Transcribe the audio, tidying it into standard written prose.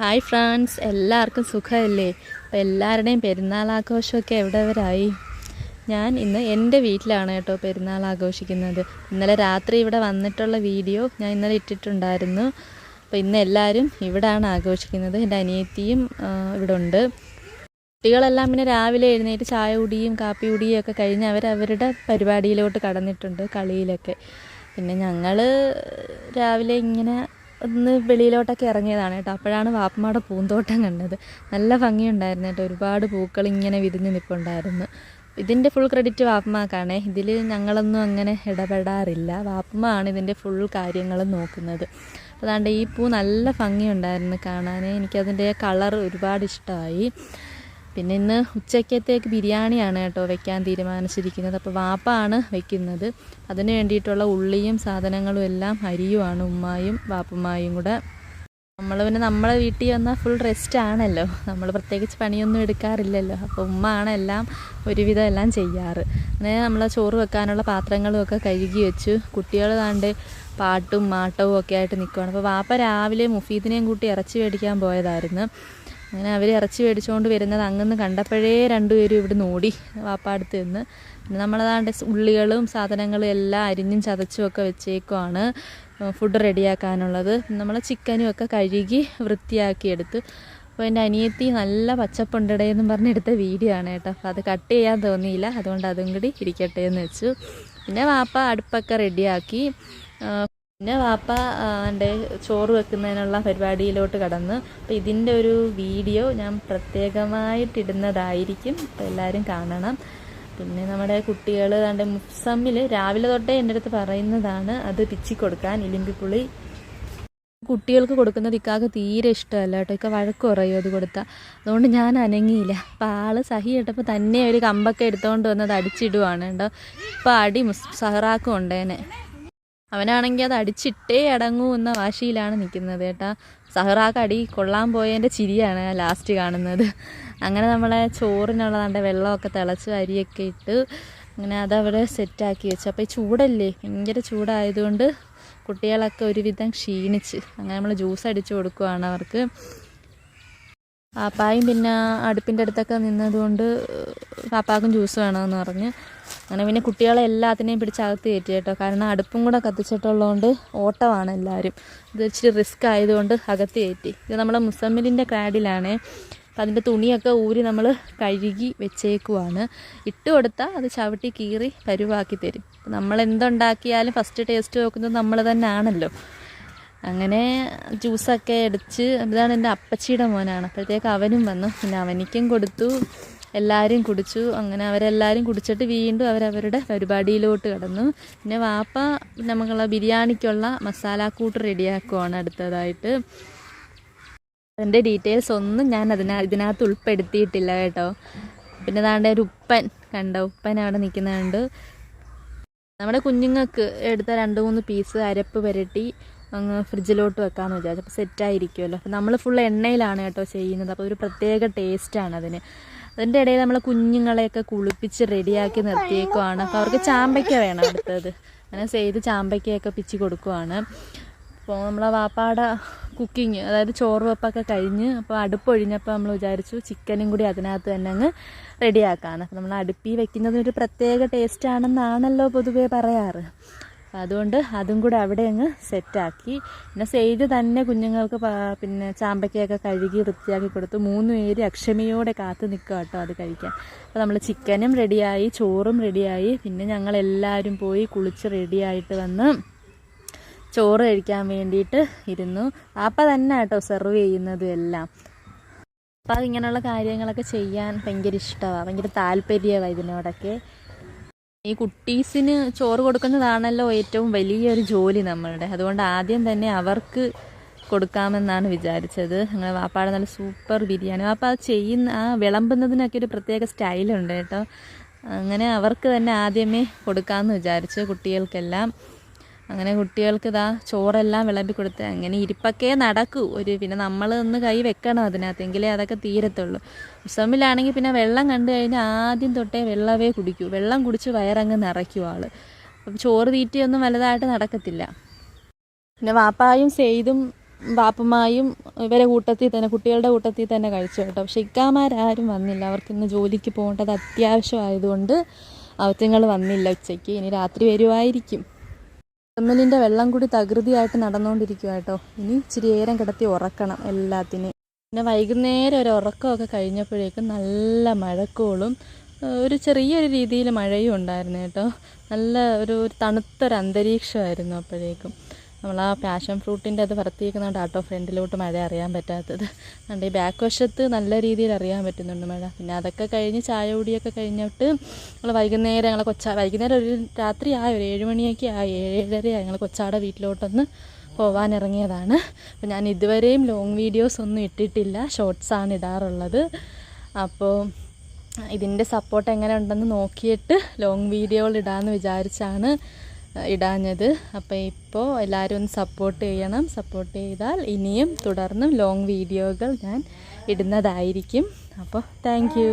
Hi friends, എല്ലാവർക്കും സുഖമല്ലേ? അപ്പോൾ എല്ലാവരുടെയും പെരുന്നാൾ ആഘോഷമൊക്കെ എവിടെ വരായി? ഞാൻ ഇന്ന് എൻ്റെ വീട്ടിലാണ് കേട്ടോ പെരുന്നാൾ ആഘോഷിക്കുന്നത്. ഇന്നലെ രാത്രി ഇവിടെ വന്നിട്ടുള്ള വീഡിയോ ഞാൻ ഇന്നലെ ഇട്ടിട്ടുണ്ടായിരുന്നു. അപ്പോൾ ഇന്ന് എല്ലാവരും ഇവിടെയാണ് ആഘോഷിക്കുന്നത്. എൻ്റെ അനിയത്തിയും ഇവിടെ ഉണ്ട്. കുട്ടികളെല്ലാം പിന്നെ രാവിലെ എഴുന്നേറ്റ് ചായ കുടിയും കാപ്പി കുടിയും ഒക്കെ കഴിഞ്ഞ് അവരവരുടെ പരിപാടിയിലോട്ട് കടന്നിട്ടുണ്ട്, കളിയിലൊക്കെ. പിന്നെ ഞങ്ങൾ രാവിലെ ഇങ്ങനെ ഒന്ന് വെളിയിലോട്ടൊക്കെ ഇറങ്ങിയതാണ് കേട്ടോ. അപ്പോഴാണ് വാപ്പമ്മയുടെ പൂന്തോട്ടം കണ്ടത്. നല്ല ഭംഗിയുണ്ടായിരുന്നു കേട്ടോ. ഒരുപാട് പൂക്കൾ ഇങ്ങനെ വിരിഞ്ഞ് നിൽപ്പുണ്ടായിരുന്നു. ഇതിൻ്റെ ഫുൾ ക്രെഡിറ്റ് വാപ്പമ്മക്കാണേ. ഇതിൽ ഞങ്ങളൊന്നും അങ്ങനെ ഇടപെടാറില്ല. വാപ്പമ്മ ആണ് ഇതിൻ്റെ ഫുൾ കാര്യങ്ങളും നോക്കുന്നത്. അതാണ്ട് ഈ പൂ നല്ല ഭംഗിയുണ്ടായിരുന്നു കാണാൻ. എനിക്കതിൻ്റെ കളർ ഒരുപാട് ഇഷ്ടമായി. പിന്നെ ഇന്ന് ഉച്ചക്കത്തേക്ക് ബിരിയാണിയാണ് കേട്ടോ വെക്കാൻ തീരുമാനിച്ചിരിക്കുന്നത്. അപ്പോൾ വാപ്പാണ് വെക്കുന്നത്. അതിന് വേണ്ടിയിട്ടുള്ള ഉള്ളിയും സാധനങ്ങളും എല്ലാം അരിയുമാണ് ഉമ്മായും വാപ്പുമ്മായും കൂടെ. പിന്നെ നമ്മളെ വീട്ടിൽ വന്നാൽ ഫുൾ റെസ്റ്റ് ആണല്ലോ, നമ്മൾ പ്രത്യേകിച്ച് പണിയൊന്നും എടുക്കാറില്ലല്ലോ. അപ്പോൾ ഉമ്മ ആണ് എല്ലാം ഒരുവിധം എല്ലാം ചെയ്യാറ്. അങ്ങനെ നമ്മൾ ചോറ് വെക്കാനുള്ള പാത്രങ്ങളും ഒക്കെ കഴുകി വെച്ചു. കുട്ടികൾ താണ്ട് പാട്ടും മാട്ടവും ഒക്കെ ആയിട്ട് നിൽക്കുകയാണ്. അപ്പോൾ വാപ്പ രാവിലെ മുഫീദിനെയും കൂട്ടി ഇറച്ചി മേടിക്കാൻ പോയതായിരുന്നു. അങ്ങനെ അവർ ഇറച്ചി മേടിച്ചുകൊണ്ട് വരുന്നത് അങ്ങന്ന് കണ്ടപ്പോഴേ രണ്ടുപേരും ഇവിടെ ഓടി വാപ്പാടുത്ത് നിന്ന്. പിന്നെ നമ്മളതാണ്ട് ഉള്ളികളും സാധനങ്ങളും എല്ലാം അരിഞ്ഞും ചതച്ചും ഒക്കെ വെച്ചേക്കുവാണ് ഫുഡ് റെഡിയാക്കാനുള്ളത്. നമ്മൾ ചിക്കനും ഒക്കെ കഴുകി വൃത്തിയാക്കിയെടുത്ത്. അപ്പോൾ എൻ്റെ അനിയത്തി നല്ല പച്ചപ്പുണ്ടടേന്നും പറഞ്ഞെടുത്ത വീഡിയോ ആണ് കേട്ടോ. അപ്പോൾ അത് കട്ട് ചെയ്യാൻ തോന്നിയില്ല, അതുകൊണ്ട് അതും കൂടി ഇരിക്കട്ടെ എന്ന് വെച്ചു. പിന്നെ വാപ്പ അടുപ്പൊക്കെ റെഡിയാക്കി. പിന്നെ വാപ്പ എൻ്റെ ചോറ് വെക്കുന്നതിനുള്ള പരിപാടിയിലോട്ട് കടന്ന്. അപ്പോൾ ഇതിൻ്റെ ഒരു വീഡിയോ ഞാൻ പ്രത്യേകമായിട്ടിടുന്നതായിരിക്കും, അപ്പോൾ എല്ലാവരും കാണണം. പിന്നെ നമ്മുടെ കുട്ടികൾ എൻ്റെ മുഫ്സമ്മിൽ രാവിലെ തൊട്ടേ എൻ്റെ അടുത്ത് പറയുന്നതാണ് അത് പിച്ചി കൊടുക്കാൻ, ഇലിമ്പിപ്പുളി. കുട്ടികൾക്ക് കൊടുക്കുന്നത് ഇക്കാക്ക് തീരെ ഇഷ്ടമല്ല കേട്ടോ. ഇക്ക വഴക്ക് കുറയും അത് കൊടുത്താൽ. അതുകൊണ്ട് ഞാൻ അനങ്ങിയില്ല. അപ്പോൾ ആൾ സഹി ഇട്ടപ്പോൾ തന്നെ ഒരു കമ്പൊക്കെ എടുത്തുകൊണ്ട് വന്നത് അടിച്ചിടുവാണ് കേട്ടോ. ഇപ്പോൾ അടി സഹറാക്കും ഉണ്ടേനെ. അവനാണെങ്കിൽ അത് അടിച്ചിട്ടേ അടങ്ങൂ എന്ന വാശിയിലാണ് നിൽക്കുന്നത് കേട്ടാ. സഹറാക്ക് അടി കൊള്ളാൻ പോയതിൻ്റെ ചിരിയാണ് ലാസ്റ്റ് കാണുന്നത്. അങ്ങനെ നമ്മളെ ചോറിനുള്ളതാണ്ട് വെള്ളമൊക്കെ തിളച്ച് അരിയൊക്കെ ഇട്ട് അങ്ങനെ അതവിടെ സെറ്റാക്കി വെച്ചു. അപ്പോൾ ഈ ചൂടല്ലേ, ഭയങ്കര ചൂടായതുകൊണ്ട് കുട്ടികളൊക്കെ ഒരുവിധം ക്ഷീണിച്ച്. അങ്ങനെ നമ്മൾ ജ്യൂസ് അടിച്ചു കൊടുക്കുവാണ് അവർക്ക്. പാപ്പായും പിന്നെ അടുപ്പിൻ്റെ അടുത്തൊക്കെ നിന്നതുകൊണ്ട് പാപ്പാക്കും ജ്യൂസ് വേണമെന്ന് പറഞ്ഞ്. അങ്ങനെ പിന്നെ കുട്ടികളെ എല്ലാത്തിനെയും പിടിച്ചകത്ത് കയറ്റി കേട്ടോ. കാരണം അടുപ്പും കൂടെ കത്തിച്ചിട്ടുള്ളതുകൊണ്ട് ഓട്ടമാണ് എല്ലാവരും. ഇത് ഇച്ചിരി റിസ്ക് ആയതുകൊണ്ട് അകത്ത് കയറ്റി. ഇത് നമ്മുടെ മുസമ്മിലിൻ്റെ ക്രാഡിലാണ്. അപ്പം അതിൻ്റെ തുണിയൊക്കെ ഊരി നമ്മൾ കഴുകി വെച്ചേക്കുവാണ്. ഇട്ട് കൊടുത്താൽ അത് ചവിട്ടി കീറി പരുവാക്കി തരും. നമ്മൾ എന്തുണ്ടാക്കിയാലും ഫസ്റ്റ് ടേസ്റ്റ് നോക്കുന്നത് നമ്മൾ തന്നെ ആണല്ലോ. അങ്ങനെ ജ്യൂസൊക്കെ അടിച്ച്. ഇതാണ് എൻ്റെ അപ്പച്ചിയുടെ മോനാണ്. അപ്പോഴത്തേക്ക് അവനും വന്നു. പിന്നെ അവനിക്കും കൊടുത്തു, എല്ലാവരും കുടിച്ചു. അങ്ങനെ അവരെല്ലാവരും കുടിച്ചിട്ട് വീണ്ടും അവരവരുടെ പരിപാടിയിലോട്ട് കടന്നു. പിന്നെ വാപ്പ നമുക്കുള്ള ബിരിയാണിക്കുള്ള മസാലാക്കൂട്ട് റെഡിയാക്കുവാണ് അടുത്തതായിട്ട്. അതിൻ്റെ ഡീറ്റെയിൽസ് ഒന്നും ഞാൻ ഇതിനകത്ത് ഉൾപ്പെടുത്തിയിട്ടില്ല കേട്ടോ. പിന്നെ അതാണ്ട് ഒരു ഉപ്പൻ കണ്ടോ, ഉപ്പൻ അവിടെ നിൽക്കുന്നുണ്ട്. നമ്മുടെ കുഞ്ഞുങ്ങൾക്ക് എടുത്ത 2-3 പീസ് അരപ്പ് പുരട്ടി അങ്ങ് ഫ്രിഡ്ജിലോട്ട് വെക്കാമെന്ന് വിചാരിച്ചു. അപ്പോൾ സെറ്റായിരിക്കുമല്ലോ. അപ്പോൾ നമ്മൾ ഫുൾ എണ്ണയിലാണ് കേട്ടോ ചെയ്യുന്നത്. അപ്പോൾ ഒരു പ്രത്യേക ടേസ്റ്റാണ് അതിന്. അതിൻ്റെ ഇടയിൽ നമ്മൾ കുഞ്ഞുങ്ങളെയൊക്കെ കുളിപ്പിച്ച് റെഡിയാക്കി നിർത്തിയേക്കുവാണ്. അപ്പോൾ അവർക്ക് ചാമ്പയ്ക്ക വേണം അടുത്തത്. അങ്ങനെ ചെയ്ത് ചാമ്പയ്ക്കയൊക്കെ പിച്ചി കൊടുക്കുവാണ്. അപ്പോൾ നമ്മളെ വാപ്പാടെ കുക്കിങ്, അതായത് ചോറ് വെപ്പൊക്കെ കഴിഞ്ഞ് അപ്പോൾ അടുപ്പൊഴിഞ്ഞപ്പോൾ നമ്മൾ വിചാരിച്ചു ചിക്കനും കൂടി അതിനകത്ത് തന്നെ അങ്ങ് റെഡിയാക്കാമെന്ന്. അപ്പോൾ നമ്മൾ അടുപ്പിൽ വെക്കുന്നതൊരു പ്രത്യേക ടേസ്റ്റാണെന്നാണല്ലോ പൊതുവേ പറയാറ്. അപ്പോൾ അതുകൊണ്ട് അതും കൂടെ അവിടെ അങ്ങ് സെറ്റാക്കി. പിന്നെ സെയ്ത് തന്നെ കുഞ്ഞുങ്ങൾക്ക് പിന്നെ ചാമ്പയ്ക്കയൊക്കെ കഴുകി വൃത്തിയാക്കി കൊടുത്തു. 3 പേര് അക്ഷമയോടെ കാത്തു നിൽക്കുക കേട്ടോ അത് കഴിക്കാൻ. അപ്പോൾ നമ്മൾ ചിക്കനും റെഡിയായി, ചോറും റെഡിയായി. പിന്നെ ഞങ്ങളെല്ലാവരും പോയി കുളിച്ച് റെഡിയായിട്ട് വന്ന് ചോറ് കഴിക്കാൻ വേണ്ടിയിട്ട് ഇരുന്നു. അപ്പം തന്നെ കേട്ടോ സെർവ് ചെയ്യുന്നതും എല്ലാം. അപ്പം അതിങ്ങനെയുള്ള കാര്യങ്ങളൊക്കെ ചെയ്യാൻ ഭയങ്കര ഇഷ്ടമാണ്, ഭയങ്കര താല്പര്യമാണ് ഇതിനോടൊക്കെ. ഈ കുട്ടീസിന് ചോറ് കൊടുക്കുന്നതാണല്ലോ ഏറ്റവും വലിയൊരു ജോലി നമ്മളുടെ. അതുകൊണ്ട് ആദ്യം തന്നെ അവർക്ക് കൊടുക്കാമെന്നാണ് വിചാരിച്ചത്. അങ്ങനെ വാപ്പാടെ നല്ല സൂപ്പർ ബിരിയാണി. വാപ്പ അത് വിളമ്പുന്നതിനൊക്കെ ഒരു പ്രത്യേക സ്റ്റൈലുണ്ട് കേട്ടോ. അങ്ങനെ അവർക്ക് തന്നെ ആദ്യമേ കൊടുക്കാമെന്ന് വിചാരിച്ചു കുട്ടികൾക്കെല്ലാം. അങ്ങനെ കുട്ടികൾക്ക് ചോറെല്ലാം വിളമ്പി കൊടുത്ത് അങ്ങനെ ഇരിപ്പൊക്കെ നടക്കൂ. പിന്നെ നമ്മൾ ഒന്ന് കൈ വെക്കണം അതിനകത്ത്, എങ്കിലേ അതൊക്കെ തീരത്തുള്ളൂ. മുസമ്മിലാണെങ്കിൽ പിന്നെ വെള്ളം കണ്ടു കഴിഞ്ഞാൽ ആദ്യം തൊട്ടേ വെള്ളമേ കുടിക്കൂ. വെള്ളം കുടിച്ച് വയറങ്ങ് നിറയ്ക്കും ആൾ. അപ്പം ചോറ് തീറ്റിയൊന്നും വലുതായിട്ട് നടക്കത്തില്ല. പിന്നെ വാപ്പായും സെയ്തും ബാപ്പുമായും ഇവരെ കൂട്ടത്തിൽ തന്നെ, കുട്ടികളുടെ കൂട്ടത്തിൽ തന്നെ കഴിച്ചു കേട്ടോ. പക്ഷേ ഇക്കാമാരാരും വന്നില്ല. അവർക്കിന്ന് ജോലിക്ക് പോകേണ്ടത് അത്യാവശ്യമായതുകൊണ്ട് അവറ്റങ്ങൾ വന്നില്ല ഉച്ചയ്ക്ക്. ഇനി രാത്രി വരുമായിരിക്കും. തെമ്മലിൻ്റെ വെള്ളം കൂടി തകൃതിയായിട്ട് നടന്നുകൊണ്ടിരിക്കുക കേട്ടോ. ഇനി ഇച്ചിരി നേരം കിടത്തി ഉറക്കണം എല്ലാത്തിനെയും. പിന്നെ വൈകുന്നേരം ഒരു ഉറക്കമൊക്കെ കഴിഞ്ഞപ്പോഴേക്കും നല്ല മഴക്കോളും ഒരു ചെറിയൊരു രീതിയിൽ മഴയും ഉണ്ടായിരുന്നു കേട്ടോ. നല്ല ഒരു തണുത്തൊരു അന്തരീക്ഷമായിരുന്നു അപ്പോഴേക്കും. നമ്മൾ ആ പാഷൻ ഫ്രൂട്ടിൻ്റെ അത് വറുത്തിരിക്കുന്നുണ്ട് കേട്ടോ ഫ്രണ്ടിലോട്ട് മഴ അറിയാൻ പറ്റാത്തത്. അതുകൊണ്ട് ഈ ബാക്ക് വശത്ത് നല്ല രീതിയിൽ അറിയാൻ പറ്റുന്നുണ്ട് മഴ. പിന്നെ അതൊക്കെ കഴിഞ്ഞ് ചായ കുടിയൊക്കെ കഴിഞ്ഞിട്ട് ഞങ്ങൾ വൈകുന്നേരം വൈകുന്നേരം ഒരു രാത്രി ആയി, ഒരു 7 മണിയൊക്കെ ആയി, 7:30 ആയി. ഞങ്ങൾ കൊച്ചാടെ വീട്ടിലോട്ടൊന്ന് പോവാനിറങ്ങിയതാണ്. അപ്പോൾ ഞാൻ ഇതുവരെയും ലോങ് വീഡിയോസ് ഒന്നും ഇട്ടിട്ടില്ല, ഷോർട്സാണ് ഇടാറുള്ളത്. അപ്പോൾ ഇതിൻ്റെ സപ്പോർട്ട് എങ്ങനെ ഉണ്ടെന്ന് നോക്കിയിട്ട് ലോങ് വീഡിയോകൾ ഇടാമെന്ന് വിചാരിച്ചാണ് ഇടാഞ്ഞത്. അപ്പോൾ ഇപ്പോൾ എല്ലാവരും ഒന്ന് സപ്പോർട്ട് ചെയ്യണം. സപ്പോർട്ട് ചെയ്താൽ ഇനിയും തുടർന്നും ലോങ് വീഡിയോകൾ ഞാൻ ഇടുന്നതായിരിക്കും. അപ്പോൾ താങ്ക് യു.